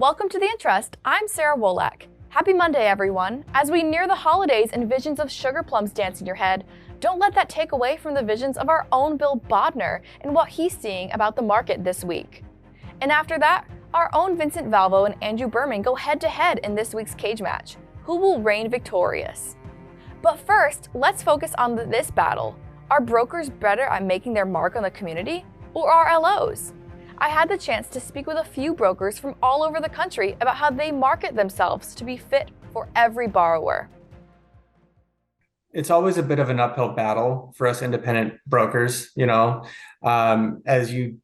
Welcome to The Interest. I'm Sarah Wolak. Happy Monday, everyone. As we near the holidays and visions of sugar plums dance in your head, don't let that take away from the visions of our own Bill Bodnar and what he's seeing about the market this week. And after that, our own Vincent Valvo and Andrew Berman go head-to-head in this week's cage match. Who will reign victorious? But first, let's focus on this battle. Are brokers better at making their mark on the community, or are LOs? I had the chance to speak with a few brokers from all over the country about how they market themselves to be fit for every borrower. It's always a bit of an uphill battle for us independent brokers, as you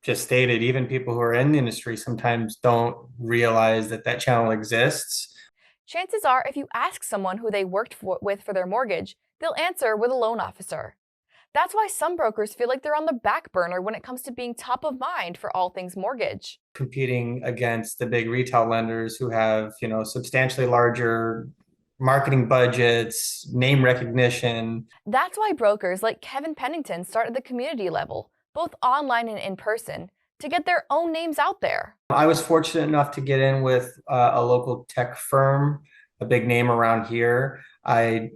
just stated. Even people who are in the industry sometimes don't realize that channel exists. Chances are, if you ask someone who they worked with for their mortgage, they'll answer with a loan officer. That's why some brokers feel like they're on the back burner when it comes to being top of mind for all things mortgage. Competing against the big retail lenders who have, substantially larger marketing budgets, name recognition. That's why brokers like Kevin Pennington start at the community level, both online and in person, to get their own names out there. I was fortunate enough to get in with a local tech firm, a big name around here. I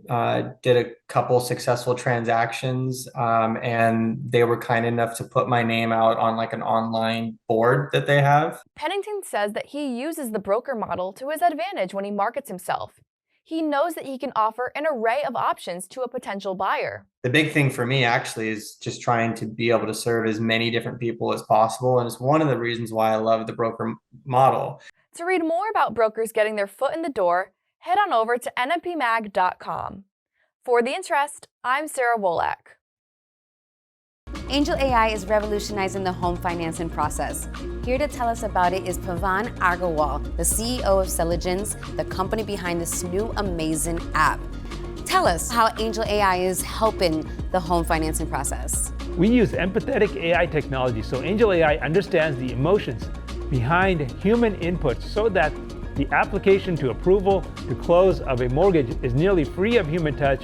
did a couple successful transactions, and they were kind enough to put my name out on like an online board that they have. Pennington says that he uses the broker model to his advantage when he markets himself. He knows that he can offer an array of options to a potential buyer. The big thing for me actually is just trying to be able to serve as many different people as possible. And it's one of the reasons why I love the broker model. To read more about brokers getting their foot in the door, head on over to nmpmag.com. For The Interest, I'm Sarah Wolak. Angel AI is revolutionizing the home financing process. Here to tell us about it is Pavan Agarwal, the CEO of Celigence, the company behind this new amazing app. Tell us how Angel AI is helping the home financing process. We use empathetic AI technology, so Angel AI understands the emotions behind human inputs so that the application to approval to close of a mortgage is nearly free of human touch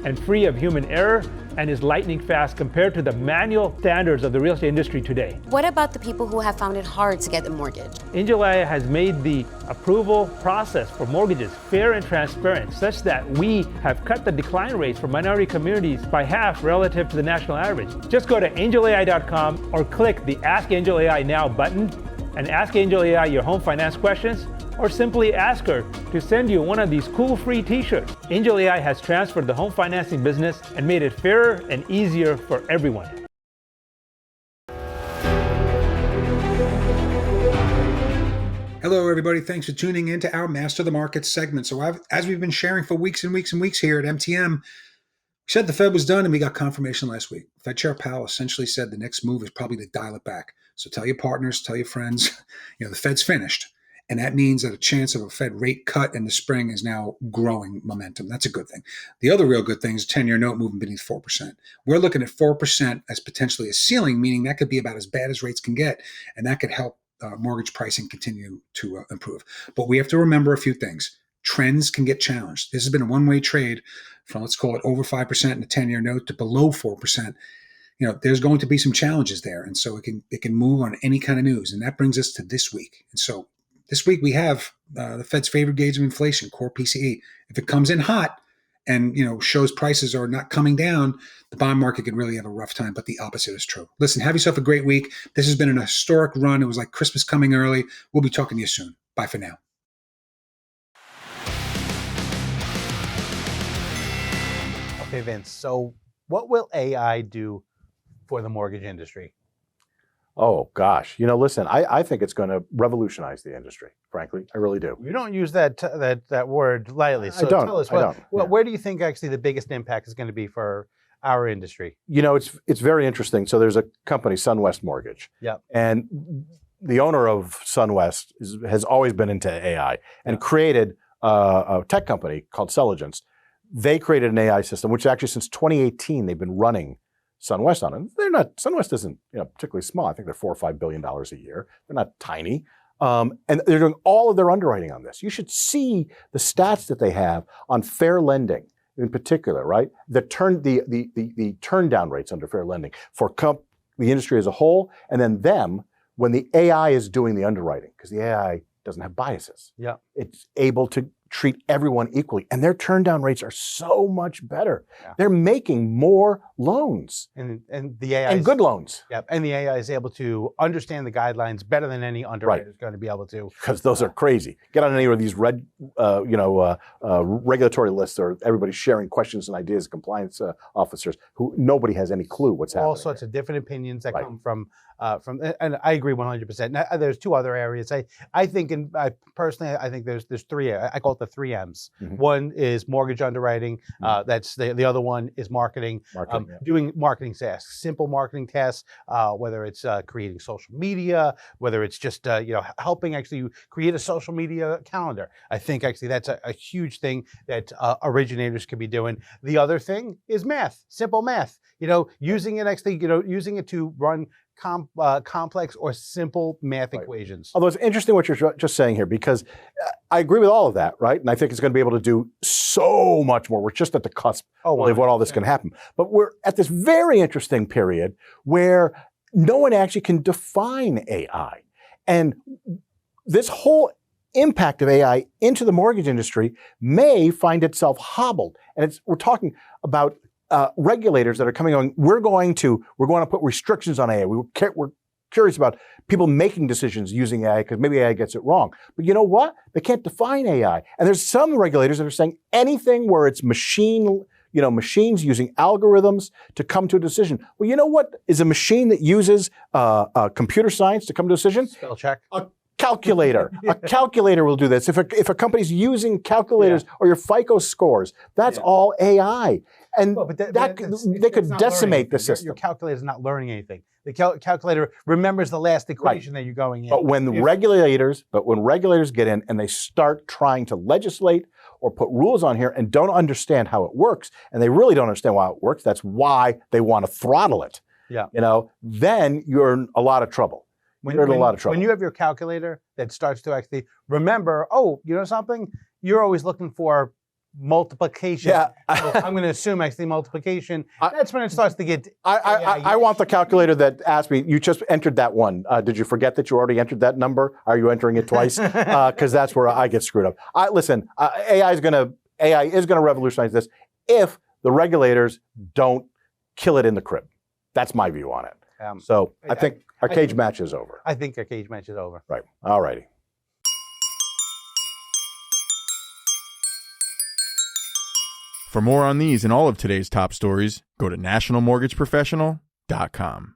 and free of human error, and is lightning fast compared to the manual standards of the real estate industry today. What about the people who have found it hard to get a mortgage? Angel AI has made the approval process for mortgages fair and transparent, such that we have cut the decline rates for minority communities by half relative to the national average. Just go to angelai.com or click the Ask Angel AI Now button and ask Angel AI your home finance questions, or simply ask her to send you one of these cool free t-shirts. Angel AI has transferred the home financing business and made it fairer and easier for everyone. Hello, everybody. Thanks for tuning in to our Master the Market segment. So as we've been sharing for weeks and weeks and weeks here at MTM, we said the Fed was done, and we got confirmation last week. Fed Chair Powell essentially said the next move is probably to dial it back. So tell your partners, tell your friends, the Fed's finished. And that means that a chance of a Fed rate cut in the spring is now growing momentum. That's a good thing. The other real good thing is 10-year note moving beneath 4%. We're looking at 4% as potentially a ceiling, meaning that could be about as bad as rates can get, and that could help mortgage pricing continue to improve. But we have to remember a few things. Trends can get challenged. This has been a one-way trade from, let's call it, over 5% in the 10-year note to below 4%. There's going to be some challenges there, and so it can move on any kind of news. And that brings us to this week. And so this week we have the Fed's favorite gauge of inflation, core PCE. If it comes in hot and shows prices are not coming down, the bond market could really have a rough time. But the opposite is true. Listen, have yourself a great week. This has been an historic run. It was like Christmas coming early. We'll be talking to you soon. Bye for now. Okay, Vince. So what will AI do for the mortgage industry? Oh, gosh. Listen, I think it's going to revolutionize the industry, frankly. I really do. You don't use that word lightly. So I don't. Tell us, where do you think actually the biggest impact is going to be for our industry? It's very interesting. So there's a company, SunWest Mortgage. Yep. And the owner of SunWest has always been into AI and created a tech company called Celigence. They created an AI system, which actually since 2018, they've been running SunWest on it. SunWest isn't particularly small. I think they're $4 or $5 billion a year. They're not tiny. And they're doing all of their underwriting on this. You should see the stats that they have on fair lending in particular, right? The turn down rates under fair lending for the industry as a whole, and then them when the AI is doing the underwriting, because the AI doesn't have biases. Yeah. It's able to treat everyone equally. And their turn down rates are so much better. Yeah. They're making more loans And the AI and good loans. Yeah, and the AI is able to understand the guidelines better than any underwriter is going to be able to. Because those are crazy. Get on any of these regulatory lists, or everybody's sharing questions and ideas, compliance officers who nobody has any clue what's happening. All sorts of different opinions that come from, and I agree 100%. Now, there's two other areas. I think, personally, I think there's three. I call it the 3 M's. Mhm. One is mortgage underwriting. That's the other one is marketing. Doing marketing tasks, simple marketing tasks, whether it's creating social media, whether it's just helping actually create a social media calendar. I think actually that's a huge thing that originators could be doing. The other thing is math, simple math. Using it to run complex or simple math equations. Although it's interesting what you're just saying here, because I agree with all of that, right? And I think it's going to be able to do so much more. We're just at the cusp of what all this can happen. But we're at this very interesting period where no one actually can define AI. And this whole impact of AI into the mortgage industry may find itself hobbled. And we're talking about regulators that are coming on. We're going to put restrictions on AI. We're curious about people making decisions using AI because maybe AI gets it wrong. But you know what? They can't define AI. And there's some regulators that are saying anything where it's machines using algorithms to come to a decision. Well, you know what is a machine that uses computer science to come to a decision? Spell check. A calculator. A calculator will do this. If a company's using calculators or your FICO scores, that's all AI. And they could decimate the system. Your calculator is not learning anything. The calculator remembers the last equation that you're going in. But when regulators get in and they start trying to legislate or put rules on here and don't understand how it works, and they really don't understand why it works, that's why they want to throttle it. Yeah. Then you're in a lot of trouble. You're in a lot of trouble. When you have your calculator that starts to actually remember, something? You're always looking for multiplication. Yeah. I'm going to assume actually multiplication. That's when it starts to get. I want the calculator that asked me, you just entered that one. Did you forget that you already entered that number? Are you entering it twice? Because that's where I get screwed up. AI is going to revolutionize this if the regulators don't kill it in the crib. That's my view on it. So I think our cage match is over. I think our cage match is over. Right. All righty. For more on these and all of today's top stories, go to nationalmortgageprofessional.com.